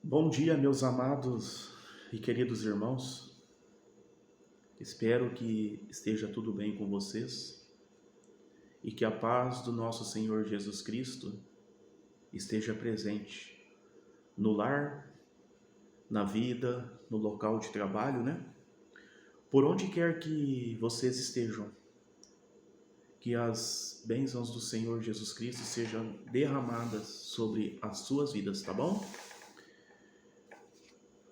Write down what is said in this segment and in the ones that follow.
Bom dia, meus amados e queridos irmãos. Espero que esteja tudo bem com vocês e que a paz do nosso Senhor Jesus Cristo esteja presente no lar, na vida, no local de trabalho, né? Por onde quer que vocês estejam, que as bênçãos do Senhor Jesus Cristo sejam derramadas sobre as suas vidas, tá bom?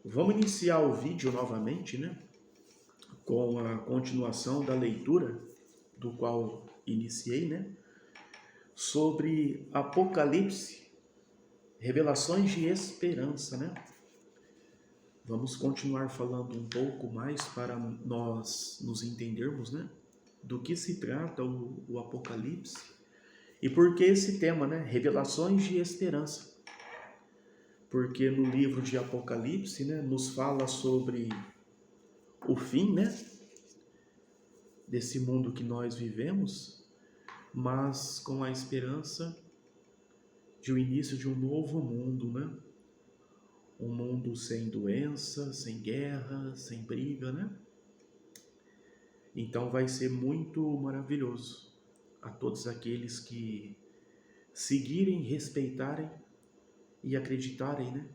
Vamos iniciar o vídeo novamente, né? Com a continuação da leitura do qual iniciei, né? Sobre Apocalipse, revelações de esperança, né? Vamos continuar falando um pouco mais para nós nos entendermos, né? Do que se trata o Apocalipse e por que esse tema, né? Revelações de esperança. Porque no livro de Apocalipse, né? Nos fala sobre o fim, né? Desse mundo que nós vivemos, mas com a esperança de o início de um novo mundo, né? Um mundo sem doença, sem guerra, sem briga, né? Então vai ser muito maravilhoso a todos aqueles que seguirem, respeitarem e acreditarem, né?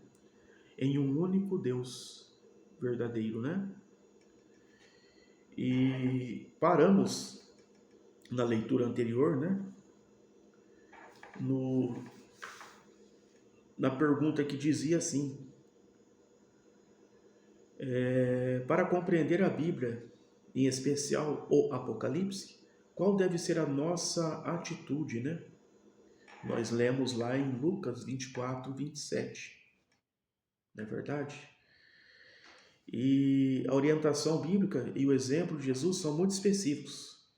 Em um único Deus verdadeiro, né? E paramos na leitura anterior, né? No, na pergunta que dizia assim: para compreender a Bíblia, em especial o Apocalipse, qual deve ser a nossa atitude, né? Nós lemos lá em Lucas 24, 27, não é verdade? E a orientação bíblica e o exemplo de Jesus são muito específicos.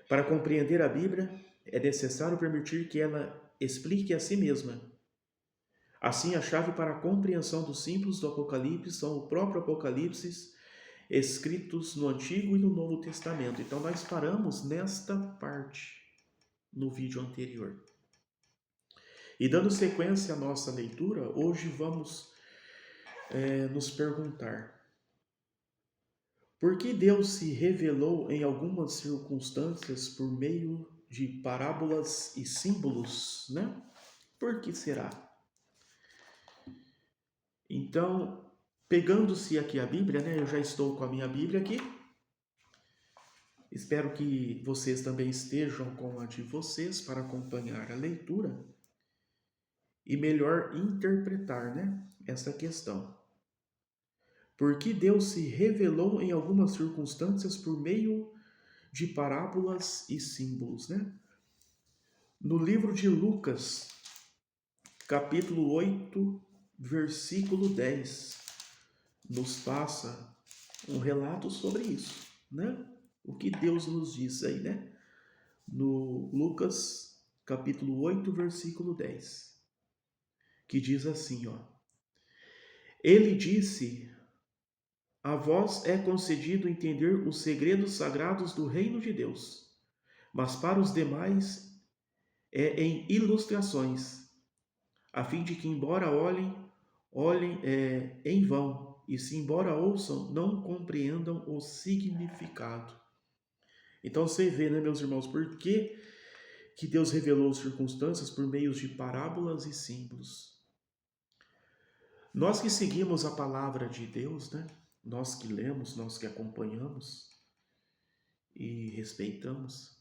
Para compreender a Bíblia, é necessário permitir que ela explique a si mesma. Assim, a chave para a compreensão dos símbolos do Apocalipse são o próprio Apocalipse, escritos no Antigo e no Novo Testamento. Então, nós paramos nesta parte no vídeo anterior. E dando sequência à nossa leitura, hoje vamos nos perguntar: por que Deus se revelou em algumas circunstâncias por meio de parábolas e símbolos, né? Por que será? Então, pegando-se aqui a Bíblia, né? Eu já estou com a minha Bíblia aqui. Espero que vocês também estejam com a de vocês para acompanhar a leitura e melhor interpretar, né, essa questão. Por que Deus se revelou em algumas circunstâncias por meio de parábolas e símbolos, né? No livro de Lucas, capítulo 8, versículo 10, nos passa um relato sobre isso, né? O que Deus nos diz aí, né? No Lucas, capítulo 8, versículo 10, que diz assim, ó: Ele disse: a vós é concedido entender os segredos sagrados do reino de Deus, mas para os demais é em ilustrações, a fim de que, embora olhem em vão, e se embora ouçam, não compreendam o significado. Então você vê, né, meus irmãos, por que Deus revelou circunstâncias por meio de parábolas e símbolos. Nós que seguimos a palavra de Deus, né? Nós que lemos, nós que acompanhamos e respeitamos,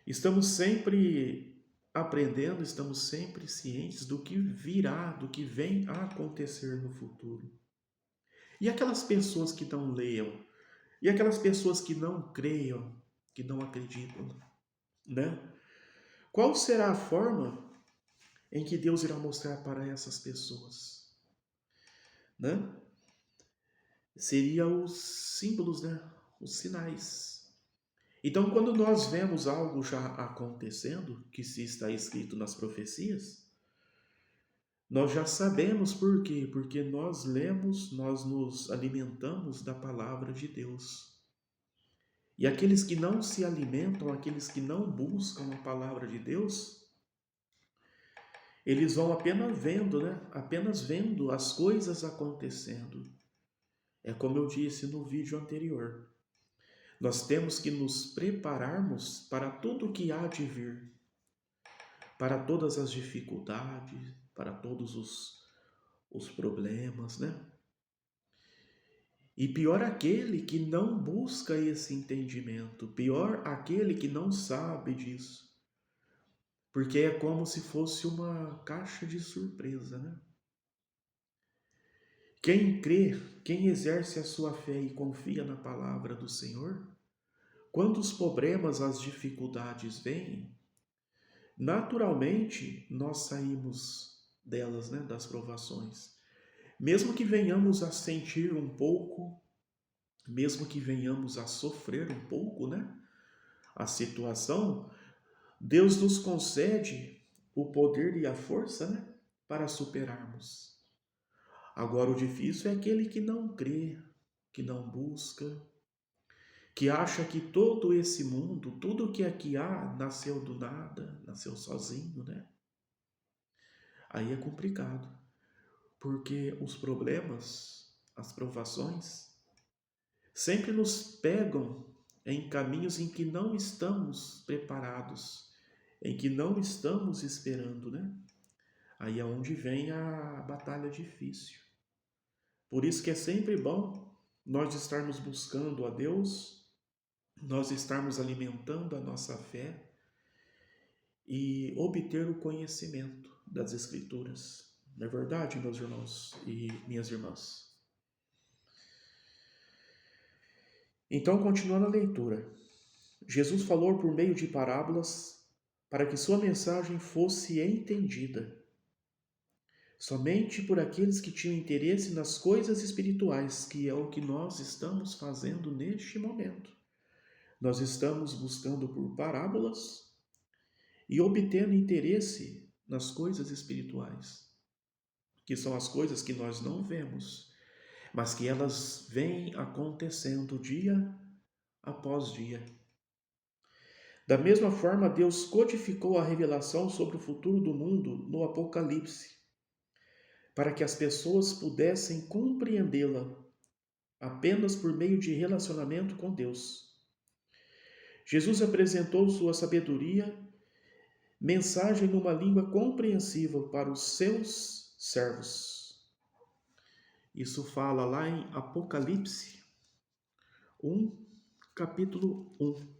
estamos sempre aprendendo, estamos sempre cientes do que virá, do que vem a acontecer no futuro. E aquelas pessoas que não leiam, e aquelas pessoas que não creiam, que não acreditam, né? Qual será a forma em que Deus irá mostrar para essas pessoas, né? Seria os símbolos, né? Os sinais. Então, quando nós vemos algo já acontecendo, que se está escrito nas profecias, nós já sabemos por quê? Porque nós lemos, nós nos alimentamos da palavra de Deus. E aqueles que não se alimentam, aqueles que não buscam a palavra de Deus, Eles vão apenas vendo, né? Apenas vendo as coisas acontecendo. É como eu disse no vídeo anterior. Nós temos que nos prepararmos para tudo o que há de vir, para todas as dificuldades, para todos os problemas, né? E pior aquele que não busca esse entendimento, pior aquele que não sabe disso, porque é como se fosse uma caixa de surpresa, né? Quem crê, quem exerce a sua fé e confia na palavra do Senhor, quando os problemas, as dificuldades vêm, naturalmente nós saímos delas, né, das provações. Mesmo que venhamos a sentir um pouco, mesmo que venhamos a sofrer um pouco, né, a situação, Deus nos concede o poder e a força, né, para superarmos. Agora, o difícil é aquele que não crê, que não busca, que acha que todo esse mundo, tudo que aqui há, nasceu do nada, nasceu sozinho, né? Aí é complicado, porque os problemas, as provações, sempre nos pegam em caminhos em que não estamos preparados, em que não estamos esperando, né? Aí é onde vem a batalha difícil. Por isso que é sempre bom nós estarmos buscando a Deus, nós estarmos alimentando a nossa fé e obter o conhecimento das Escrituras. Não é verdade, meus irmãos e minhas irmãs? Então, continuando a leitura, Jesus falou por meio de parábolas para que sua mensagem fosse entendida somente por aqueles que tinham interesse nas coisas espirituais, que é o que nós estamos fazendo neste momento. Nós estamos buscando por parábolas e obtendo interesse nas coisas espirituais, que são as coisas que nós não vemos, mas que elas vêm acontecendo dia após dia. Da mesma forma, Deus codificou a revelação sobre o futuro do mundo no Apocalipse, para que as pessoas pudessem compreendê-la apenas por meio de relacionamento com Deus. Jesus apresentou sua sabedoria, mensagem numa língua compreensível para os seus servos. Isso fala lá em Apocalipse 1, capítulo 1.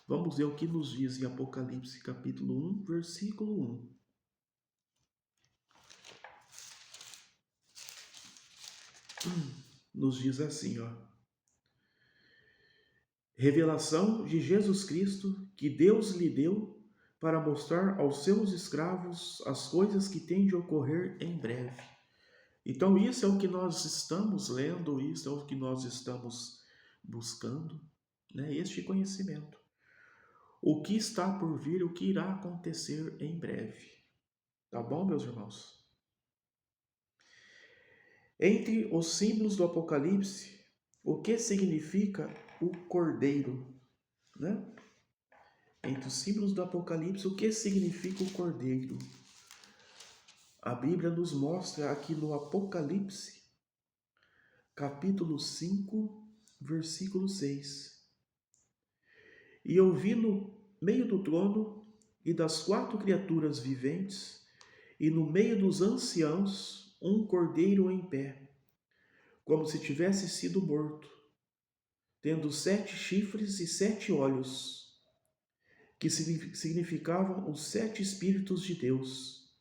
Vamos ver o que nos diz em Apocalipse, capítulo 1, versículo 1. Nos diz assim, ó. Revelação de Jesus Cristo que Deus lhe deu para mostrar aos seus escravos as coisas que têm de ocorrer em breve. Então, isso é o que nós estamos lendo, isso é o que nós estamos buscando, né? Este conhecimento. O que está por vir, o que irá acontecer em breve. Tá bom, meus irmãos? Entre os símbolos do Apocalipse, o que significa o cordeiro, né? Entre os símbolos do Apocalipse, o que significa o cordeiro? A Bíblia nos mostra aqui no Apocalipse, capítulo 5, versículo 6. E eu vi no meio do trono e das 4 criaturas viventes, e no meio dos anciãos, um cordeiro em pé, como se tivesse sido morto, tendo 7 chifres e 7 olhos, que significavam os 7 Espíritos de Deus,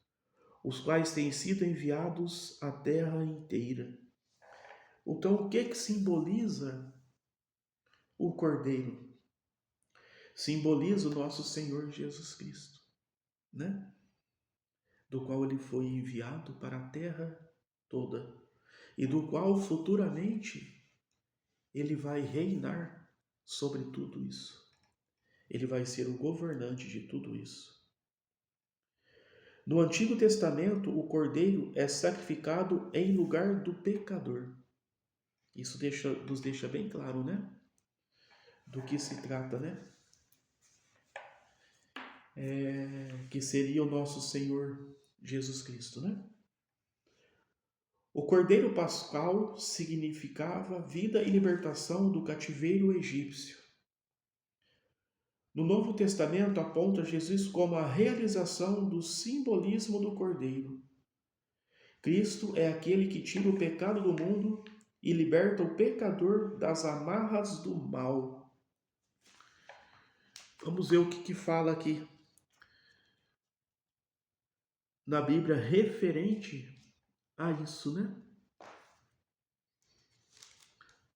os quais têm sido enviados à terra inteira. Então, o que simboliza o cordeiro? Simboliza o nosso Senhor Jesus Cristo, né? Do qual ele foi enviado para a terra toda e do qual futuramente ele vai reinar sobre tudo isso. Ele vai ser o governante de tudo isso. No Antigo Testamento, o cordeiro é sacrificado em lugar do pecador. Isso nos deixa bem claro, né? Do que se trata, né? que seria o nosso Senhor Jesus Cristo, né? O Cordeiro Pascal significava vida e libertação do cativeiro egípcio. No Novo Testamento aponta Jesus como a realização do simbolismo do Cordeiro. Cristo é aquele que tira o pecado do mundo e liberta o pecador das amarras do mal. Vamos ver o que fala aqui na Bíblia referente a isso, né?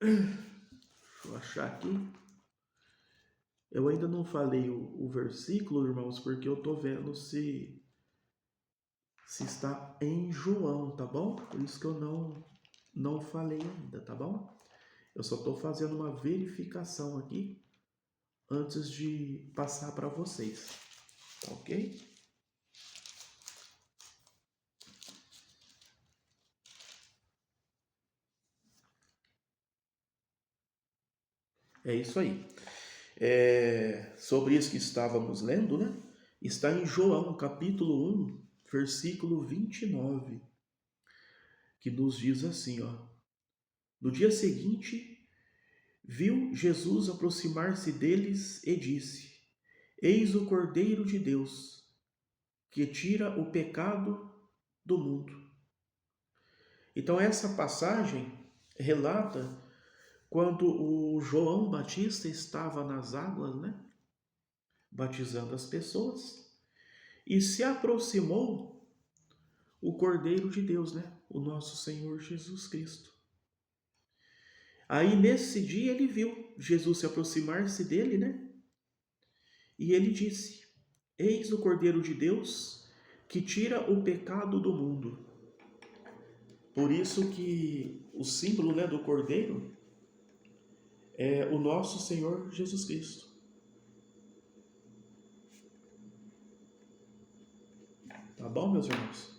Deixa eu achar aqui. Eu ainda não falei o versículo, irmãos, porque eu estou vendo se está em João, tá bom? Por isso que eu não falei ainda, tá bom? Eu só estou fazendo uma verificação aqui antes de passar para vocês, tá ok? É isso aí. Sobre isso que estávamos lendo, né? Está em João, capítulo 1, versículo 29, que nos diz assim, ó. No dia seguinte, viu Jesus aproximar-se deles e disse: Eis o Cordeiro de Deus, que tira o pecado do mundo. Então, essa passagem relata quando o João Batista estava nas águas, né? Batizando as pessoas, e se aproximou o Cordeiro de Deus, né? O nosso Senhor Jesus Cristo. Aí, nesse dia, ele viu Jesus se aproximar-se dele, né? E ele disse: Eis o Cordeiro de Deus que tira o pecado do mundo. Por isso que o símbolo, né, do Cordeiro é o nosso Senhor Jesus Cristo. Tá bom, meus irmãos?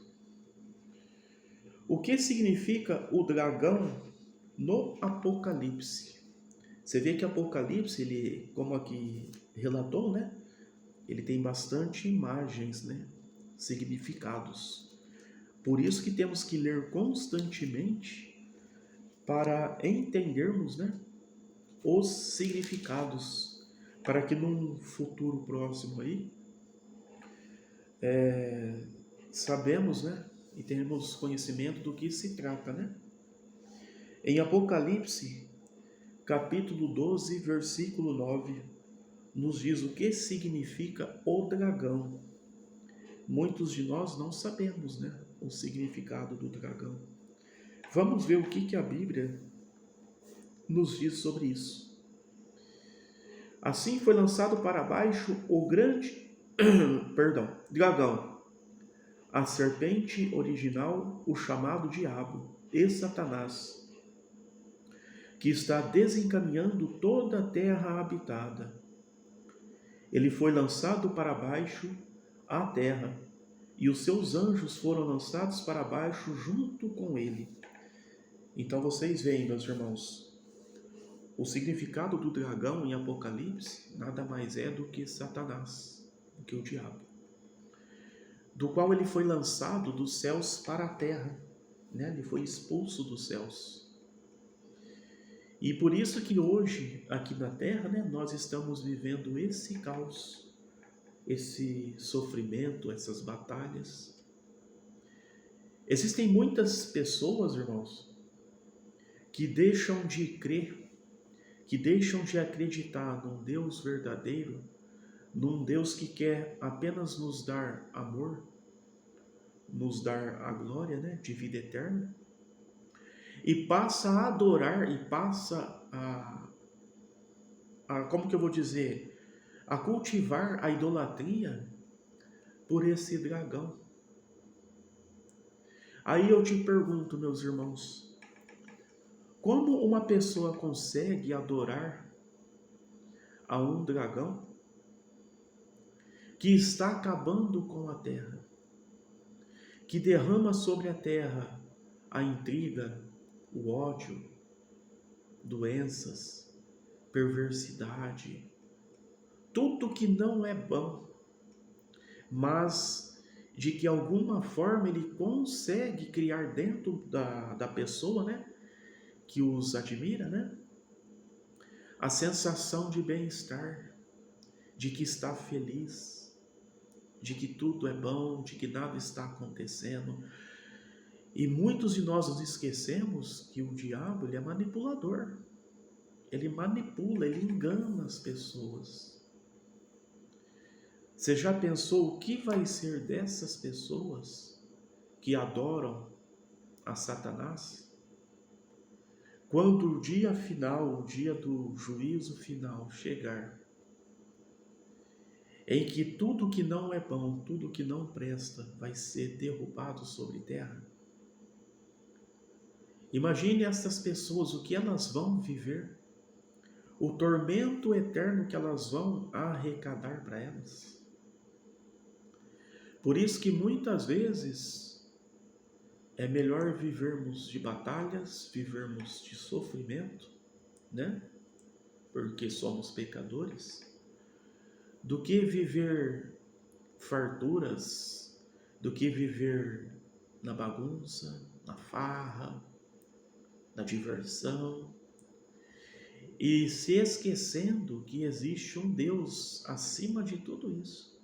O que significa o dragão no Apocalipse? Você vê que Apocalipse, ele, como aqui relatou, né? Ele tem bastante imagens, né? Significados. Por isso que temos que ler constantemente para entendermos, né, os significados, para que num futuro próximo aí sabemos, né, e tenhamos conhecimento do que se trata, né? Em Apocalipse, capítulo 12, versículo 9, nos diz o que significa o dragão. Muitos de nós não sabemos, né, o significado do dragão. Vamos ver o que a Bíblia nos diz sobre isso. Assim foi lançado para baixo o grande dragão, a serpente original, o chamado diabo e Satanás, que está desencaminhando toda a terra habitada. Ele foi lançado para baixo à terra, e os seus anjos foram lançados para baixo junto com ele. Então vocês veem, meus irmãos, o significado do dragão em Apocalipse nada mais é do que Satanás, do que o diabo, do qual ele foi lançado dos céus para a terra, né? Ele foi expulso dos céus. E por isso que hoje, aqui na terra, né, nós estamos vivendo esse caos, esse sofrimento, essas batalhas. Existem muitas pessoas, irmãos, que deixam de crer, que deixam de acreditar num Deus verdadeiro, num Deus que quer apenas nos dar amor, nos dar a glória, né, de vida eterna, e passa a adorar e passa como que eu vou dizer, a cultivar a idolatria por esse dragão. Aí eu te pergunto, meus irmãos, como uma pessoa consegue adorar a um dragão que está acabando com a terra, que derrama sobre a terra a intriga, o ódio, doenças, perversidade, tudo que não é bom, mas de que alguma forma ele consegue criar dentro da pessoa, né, que os admira, né, a sensação de bem-estar, de que está feliz, de que tudo é bom, de que nada está acontecendo. E muitos de nós nos esquecemos que o diabo, ele é manipulador. Ele manipula, ele engana as pessoas. Você já pensou o que vai ser dessas pessoas que adoram a Satanás? Quando o dia final, o dia do juízo final chegar, em que tudo que não é bom, tudo que não presta, vai ser derrubado sobre terra? Imagine essas pessoas, o que elas vão viver, o tormento eterno que elas vão arrecadar para elas. Por isso que muitas vezes é melhor vivermos de batalhas, vivermos de sofrimento, né? Porque somos pecadores, do que viver farturas, do que viver na bagunça, na farra, na diversão, e se esquecendo que existe um Deus acima de tudo isso.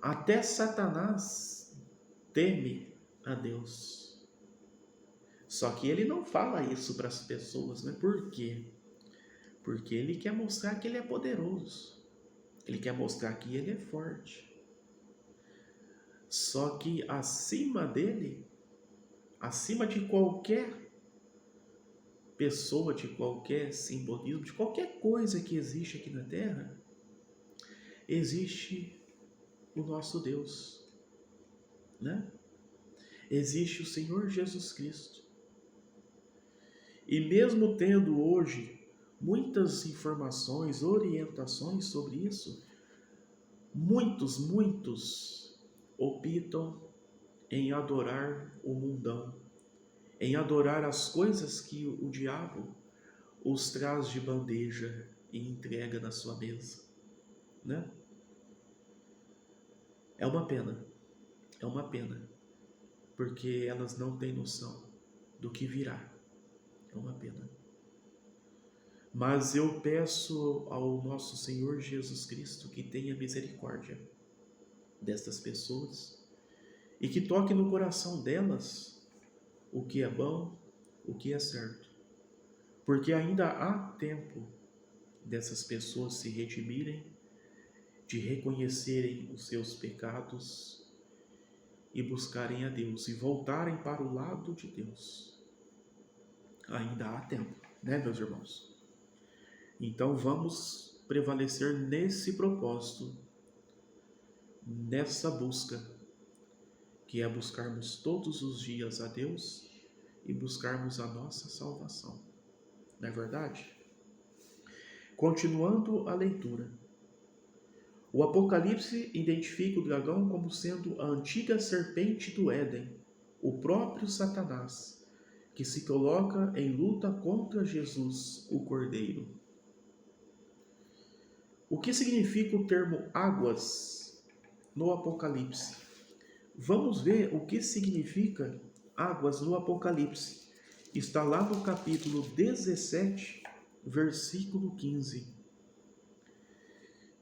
Até Satanás teme a Deus. Só que ele não fala isso para as pessoas, né? Por quê? Porque ele quer mostrar que ele é poderoso. Ele quer mostrar que ele é forte. Só que acima dele, acima de qualquer pessoa, de qualquer simbolismo, de qualquer coisa que existe aqui na Terra, existe o nosso Deus, né? Existe o Senhor Jesus Cristo. E mesmo tendo hoje muitas informações, orientações sobre isso, muitos optam em adorar o mundão, em adorar as coisas que o diabo os traz de bandeja e entrega na sua mesa, né? É uma pena, porque elas não têm noção do que virá. É uma pena. Mas eu peço ao nosso Senhor Jesus Cristo que tenha misericórdia destas pessoas e que toque no coração delas o que é bom, o que é certo. Porque ainda há tempo dessas pessoas se redimirem, de reconhecerem os seus pecados e buscarem a Deus e voltarem para o lado de Deus. Ainda há tempo, né, meus irmãos? Então vamos prevalecer nesse propósito, nessa busca, que é buscarmos todos os dias a Deus e buscarmos a nossa salvação. Não é verdade? Continuando a leitura. O Apocalipse identifica o dragão como sendo a antiga serpente do Éden, o próprio Satanás, que se coloca em luta contra Jesus, o Cordeiro. O que significa o termo águas no Apocalipse? Vamos ver o que significa águas no Apocalipse. Está lá no capítulo 17, versículo 15,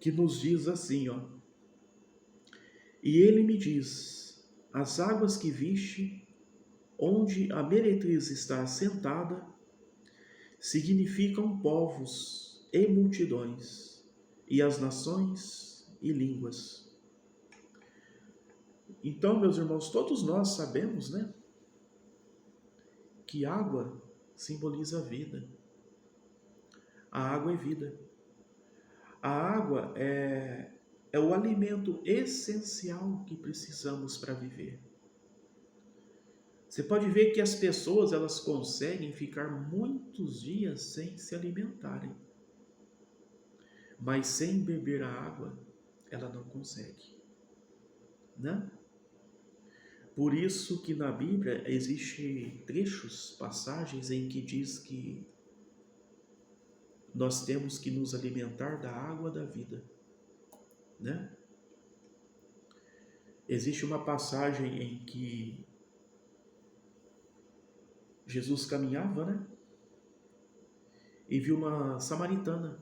que nos diz assim, ó: E ele me diz, as águas que viste, onde a meretriz está assentada, significam povos e multidões, e as nações e línguas. Então, meus irmãos, todos nós sabemos, né, que água simboliza vida. A água é vida. A água é o alimento essencial que precisamos para viver. Você pode ver que as pessoas, elas conseguem ficar muitos dias sem se alimentarem, mas sem beber a água, ela não consegue, né? Por isso que na Bíblia existe trechos, passagens em que diz que nós temos que nos alimentar da água da vida, né? Existe uma passagem em que Jesus caminhava, né? E viu uma samaritana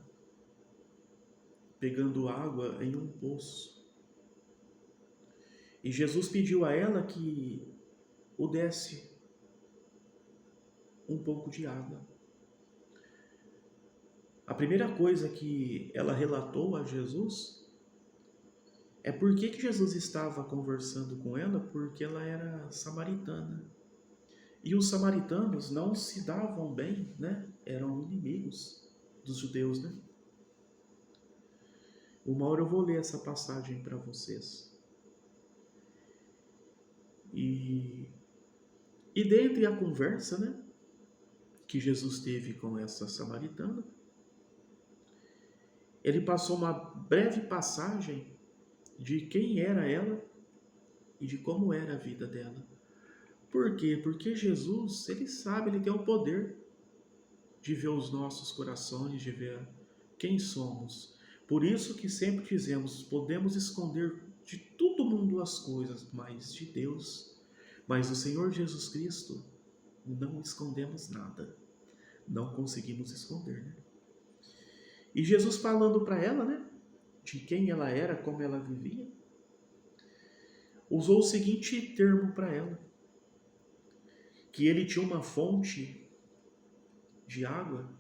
pegando água em um poço. E Jesus pediu a ela que o desse um pouco de água. A primeira coisa que ela relatou a Jesus é por que Jesus estava conversando com ela, porque ela era samaritana. E os samaritanos não se davam bem, né? Eram inimigos dos judeus, né? Uma hora eu vou ler essa passagem para vocês. E dentre a conversa, né, que Jesus teve com essa samaritana, ele passou uma breve passagem de quem era ela e de como era a vida dela. Por quê? Porque Jesus, ele sabe, ele tem o poder de ver os nossos corações, de ver quem somos. Por isso que sempre dizemos, podemos esconder de todo mundo as coisas, mas de Deus, mas do Senhor Jesus Cristo, não escondemos nada. Não conseguimos esconder, né? E Jesus falando para ela, né, de quem ela era, como ela vivia, usou o seguinte termo para ela, que ele tinha uma fonte de água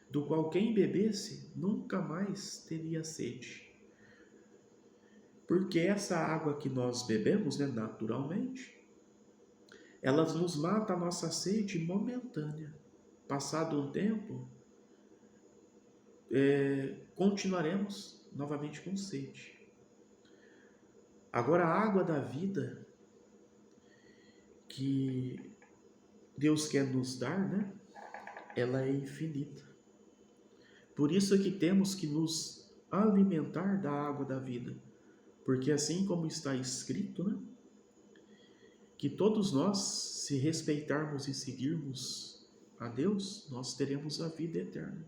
do qual quem bebesse nunca mais teria sede. Porque essa água que nós bebemos, né, naturalmente, ela nos mata a nossa sede momentânea. Passado um tempo, continuaremos novamente com sede. Agora, a água da vida que Deus quer nos dar, né, ela é infinita. Por isso é que temos que nos alimentar da água da vida. Porque assim como está escrito, né, que todos nós, se respeitarmos e seguirmos a Deus, nós teremos a vida eterna.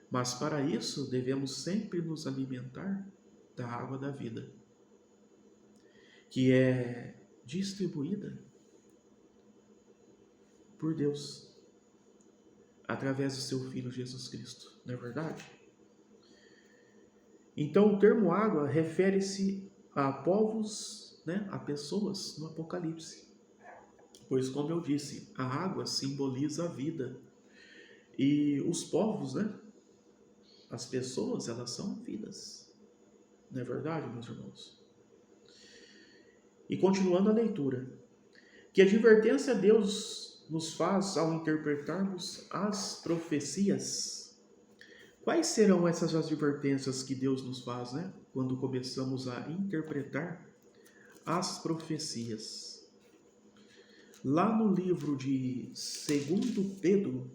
Mas para isso devemos sempre nos alimentar da água da vida, que é distribuída por Deus através do seu Filho Jesus Cristo, não é verdade? Então o termo água refere-se a povos, né, a pessoas no Apocalipse. Pois, como eu disse, a água simboliza a vida. E os povos, né, as pessoas, elas são vidas. Não é verdade, meus irmãos? E continuando a leitura. Que advertência Deus nos faz ao interpretarmos as profecias? Quais serão essas advertências que Deus nos faz, né? Quando começamos a interpretar as profecias. Lá no livro de 2 Pedro,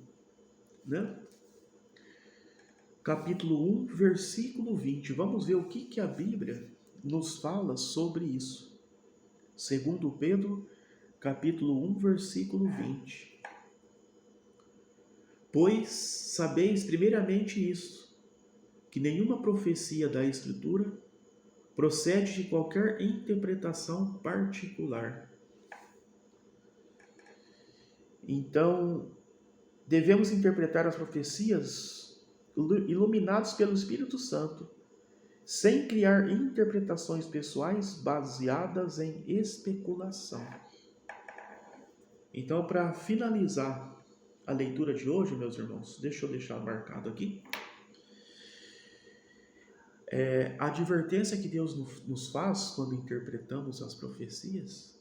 né? Capítulo 1, versículo 20. Vamos ver o que a Bíblia nos fala sobre isso. 2 Pedro, capítulo 1, versículo 20. Pois sabeis primeiramente isto, que nenhuma profecia da Escritura procede de qualquer interpretação particular. Então, devemos interpretar as profecias iluminados pelo Espírito Santo, sem criar interpretações pessoais baseadas em especulação. Então, para finalizar a leitura de hoje, meus irmãos, deixa eu deixar marcado aqui. A advertência que Deus nos faz quando interpretamos as profecias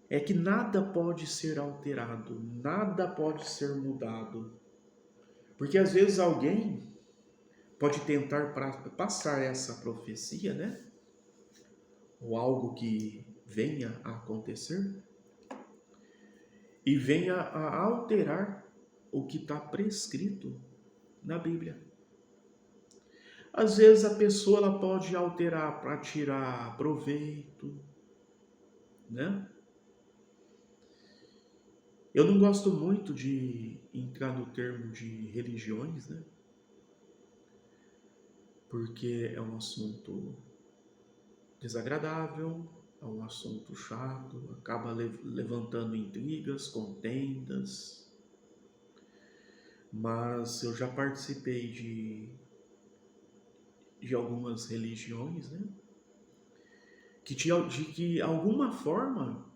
é que nada pode ser alterado, nada pode ser mudado. Porque às vezes alguém pode tentar passar essa profecia, né? Ou algo que venha a acontecer e venha a alterar o que está prescrito na Bíblia. Às vezes a pessoa ela pode alterar para tirar proveito, né? Eu não gosto muito de entrar no termo de religiões, né? Porque é um assunto desagradável, é um assunto chato, acaba levantando intrigas, contendas, mas eu já participei de algumas religiões, né? De que alguma forma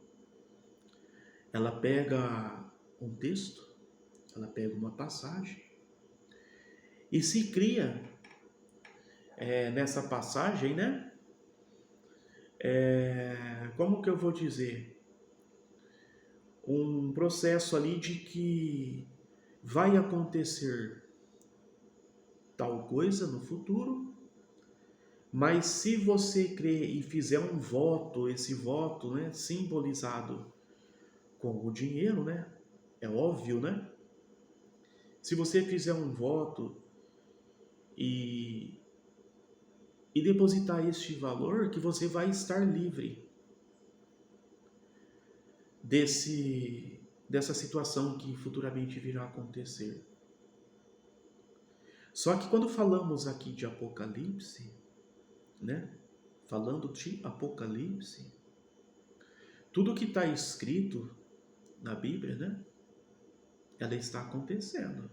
ela pega um texto, ela pega uma passagem e se cria nessa passagem, né? Como que eu vou dizer? Um processo ali de que vai acontecer tal coisa no futuro, mas se você crer e fizer um voto, esse voto, né, simbolizado com o dinheiro, né, é óbvio, né? Se você fizer um voto e, e depositar este valor, que você vai estar livre dessa situação que futuramente virá a acontecer. Só que quando falamos aqui de Apocalipse, né? Falando de Apocalipse, tudo que está escrito na Bíblia, né? Ela está acontecendo.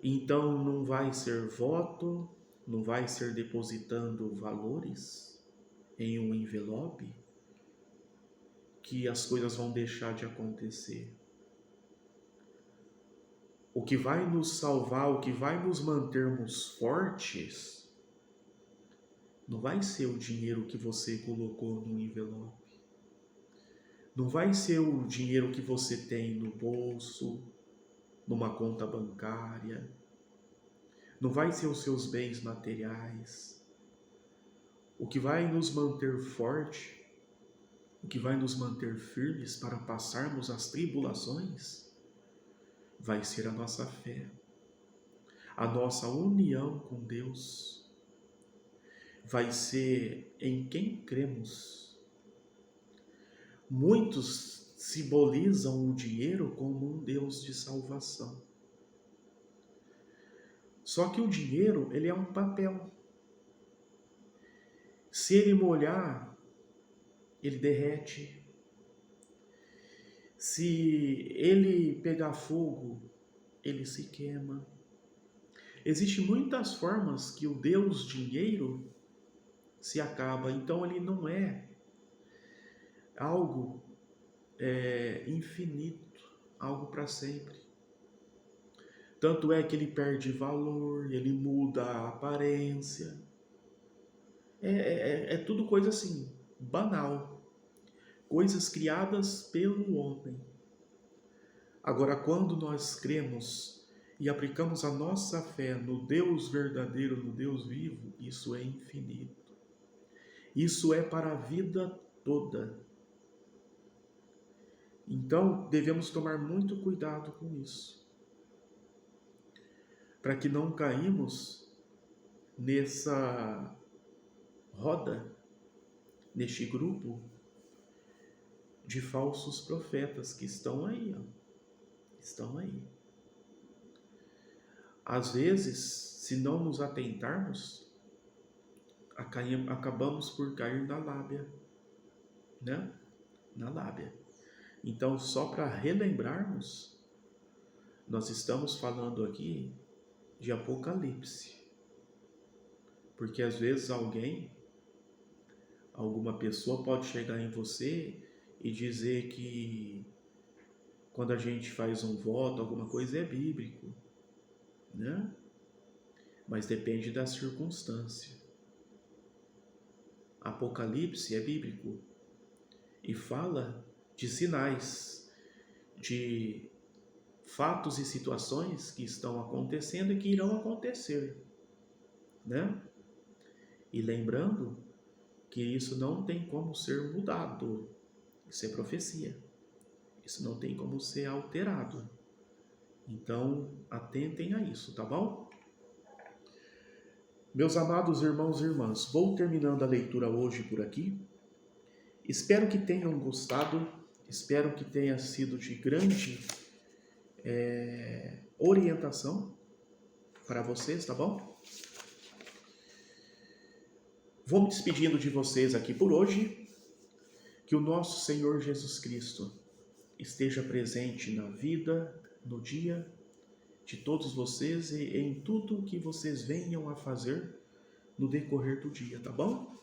Então não vai ser voto, não vai ser depositando valores em um envelope que as coisas vão deixar de acontecer. O que vai nos salvar, o que vai nos mantermos fortes, não vai ser o dinheiro que você colocou no envelope. Não vai ser o dinheiro que você tem no bolso, numa conta bancária. Não vai ser os seus bens materiais. O que vai nos manter forte, o que vai nos manter firmes para passarmos as tribulações, vai ser a nossa fé, a nossa união com Deus. Vai ser em quem cremos. Muitos simbolizam o dinheiro como um Deus de salvação. Só que o dinheiro, ele é um papel. Se ele molhar, ele derrete. Se ele pegar fogo, ele se queima. Existem muitas formas que o Deus dinheiro se acaba. Então ele não é algo infinito, algo para sempre. Tanto é que ele perde valor, ele muda a aparência. É tudo coisa assim, banal. Coisas criadas pelo homem. Agora, quando nós cremos e aplicamos a nossa fé no Deus verdadeiro, no Deus vivo, isso é infinito. Isso é para a vida toda. Então, devemos tomar muito cuidado com isso, para que não caímos nessa roda, neste grupo de falsos profetas que estão aí, estão aí. Às vezes, se não nos atentarmos, acabamos por cair na lábia, né? Na lábia. Então, só para relembrarmos, nós estamos falando aqui de Apocalipse. Porque às vezes alguma pessoa pode chegar em você e dizer que quando a gente faz um voto, alguma coisa é bíblico, né? Mas depende da circunstância. Apocalipse é bíblico e fala de sinais, de fatos e situações que estão acontecendo e que irão acontecer, né? E lembrando que isso não tem como ser mudado, isso é profecia, isso não tem como ser alterado. Então, atentem a isso, tá bom? Meus amados irmãos e irmãs, vou terminando a leitura hoje por aqui. Espero que tenham gostado, espero que tenha sido de grande orientação para vocês, tá bom? Vou me despedindo de vocês aqui por hoje. Que o nosso Senhor Jesus Cristo esteja presente na vida, no dia de todos vocês e em tudo que vocês venham a fazer no decorrer do dia, tá bom?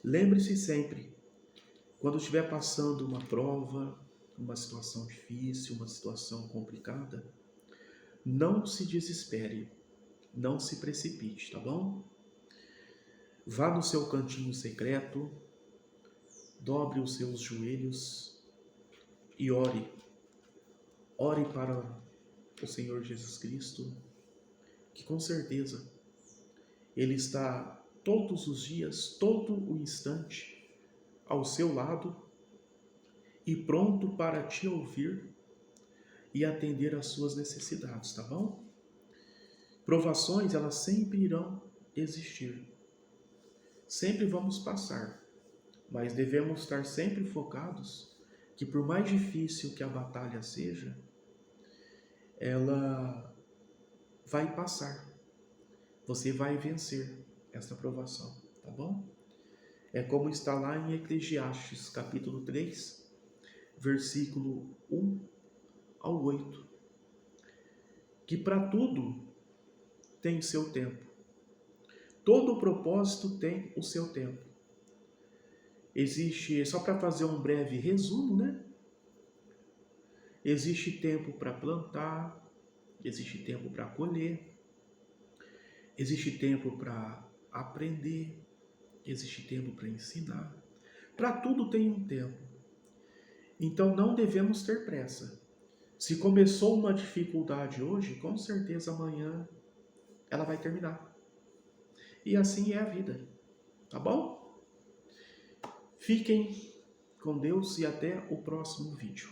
Lembre-se sempre, quando estiver passando uma prova, uma situação difícil, uma situação complicada, não se desespere, não se precipite, tá bom? Vá no seu cantinho secreto, dobre os seus joelhos e ore. Ore para o Senhor Jesus Cristo, que com certeza Ele está todos os dias, todo o instante, ao seu lado e pronto para te ouvir e atender às suas necessidades, tá bom? Provações, elas sempre irão existir. Sempre vamos passar, mas devemos estar sempre focados que por mais difícil que a batalha seja, ela vai passar. Você vai vencer esta provação, tá bom? É como está lá em Eclesiastes, capítulo 3, versículo 1 ao 8, que para tudo tem seu tempo. Todo propósito tem o seu tempo. Existe, só para fazer um breve resumo, né? Existe tempo para plantar, existe tempo para colher, existe tempo para aprender, existe tempo para ensinar. Para tudo tem um tempo. Então não devemos ter pressa. Se começou uma dificuldade hoje, com certeza amanhã ela vai terminar. E assim é a vida, tá bom? Fiquem com Deus e até o próximo vídeo.